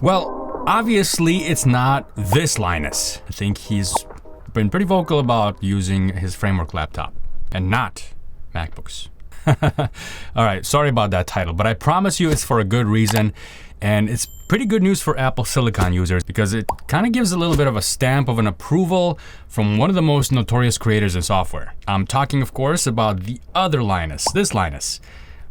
Well, obviously it's not this Linus. I think he's been pretty vocal about using his framework laptop and not MacBooks. All right, sorry about that title, but I promise you it's for a good reason. And it's pretty good news for Apple Silicon users because it kind of gives a little bit of a stamp of an approval from one of the most notorious creators in software. I'm talking, of course, about the other Linus, this Linus.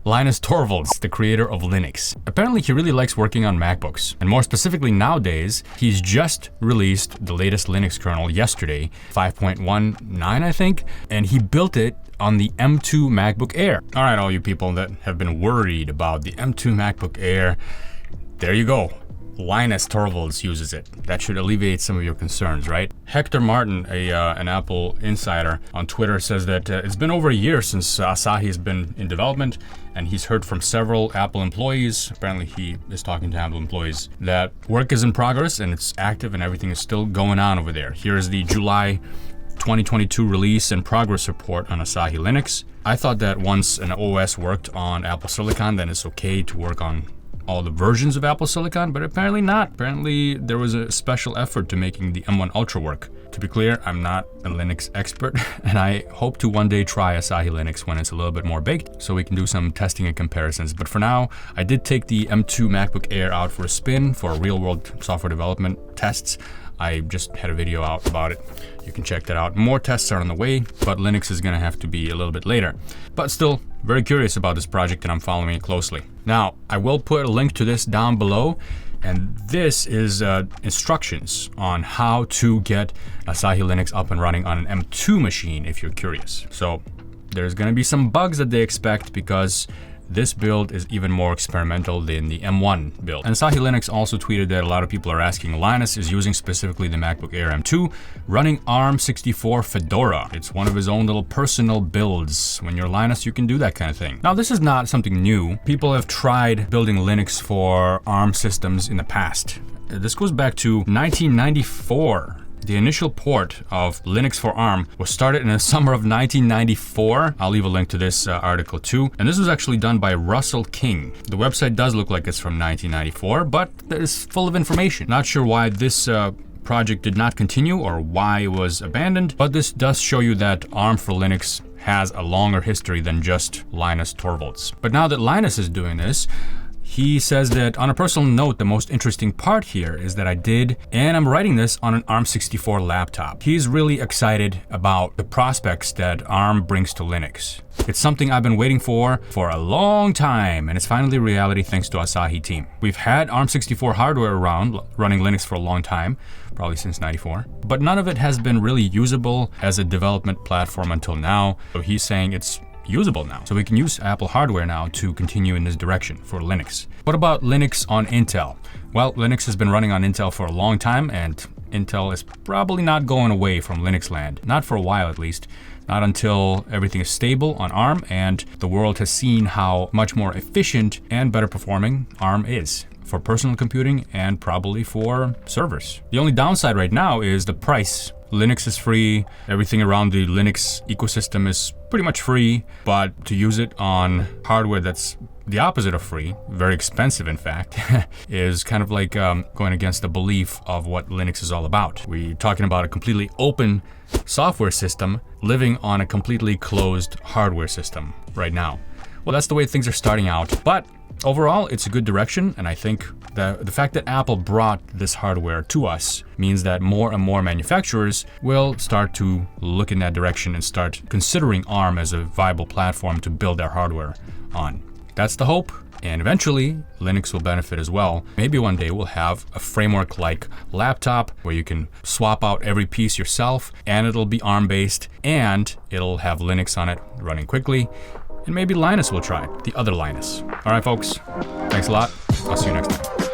Linus Torvalds, the creator of Linux. Apparently he really likes working on MacBooks, and more specifically nowadays, he's just released the latest Linux kernel yesterday, 5.19 I think, and he built it on the M2 MacBook Air. All right, all you people that have been worried about the M2 MacBook Air, there you go. Linus Torvalds uses it. That should alleviate some of your concerns, right? Hector Martin, an Apple insider on Twitter, says that it's been over a year since Asahi has been in development, and he's heard from several Apple employees, apparently he is talking to Apple employees, that work is in progress and it's active and everything is still going on over there. Here's the July 2022 release and progress report on Asahi Linux. I thought that once an OS worked on Apple Silicon, then it's okay to work on all the versions of Apple Silicon, but apparently not. Apparently there was a special effort to making the M1 Ultra work. To be clear, I'm not a Linux expert, and I hope to one day try Asahi Linux when it's a little bit more baked, so we can do some testing and comparisons. But for now, I did take the M2 MacBook Air out for a spin for real-world software development tests. I just had a video out about it. You can check that out. More tests are on the way, but Linux is gonna have to be a little bit later. But still, very curious about this project and I'm following it closely. Now, I will put a link to this down below, and this is instructions on how to get Asahi Linux up and running on an M2 machine if you're curious. So there's gonna be some bugs that they expect because this build is even more experimental than the M1 build. And Asahi Linux also tweeted that a lot of people are asking, Linus is using specifically the MacBook Air M2, running ARM64 Fedora. It's one of his own little personal builds. When you're Linus, you can do that kind of thing. Now, this is not something new. People have tried building Linux for ARM systems in the past. This goes back to 1994. The initial port of Linux for ARM was started in the summer of 1994. I'll leave a link to this article too. And this was actually done by Russell King. The website does look like it's from 1994, but it's full of information. Not sure why this project did not continue or why it was abandoned, but this does show you that ARM for Linux has a longer history than just Linus Torvalds. But now that Linus is doing this, he says that on a personal note, the most interesting part here is that I did, and I'm writing this on an ARM64 laptop. He's really excited about the prospects that ARM brings to Linux. It's something I've been waiting for a long time, and it's finally a reality thanks to Asahi team. We've had ARM64 hardware around running Linux for a long time, probably since '94, but none of it has been really usable as a development platform until now. So he's saying it's usable now. So we can use Apple hardware now to continue in this direction for Linux. What about Linux on Intel? Well, Linux has been running on Intel for a long time, and Intel is probably not going away from Linux land. Not for a while at least. Not until everything is stable on ARM and the world has seen how much more efficient and better performing ARM is for personal computing and probably for servers. The only downside right now is the price. Linux is free, everything around the Linux ecosystem is pretty much free, but to use it on hardware that's the opposite of free, very expensive in fact, is kind of like going against the belief of what Linux is all about. We're talking about a completely open software system living on a completely closed hardware system right now. Well, that's the way things are starting out, but overall, it's a good direction, and I think the fact that Apple brought this hardware to us means that more and more manufacturers will start to look in that direction and start considering ARM as a viable platform to build their hardware on. That's the hope, and eventually Linux will benefit as well. Maybe one day we'll have a framework-like laptop where you can swap out every piece yourself, and it'll be ARM-based, and it'll have Linux on it running quickly. And maybe Linus will try it, the other Linus. All right, folks, thanks a lot. I'll see you next time.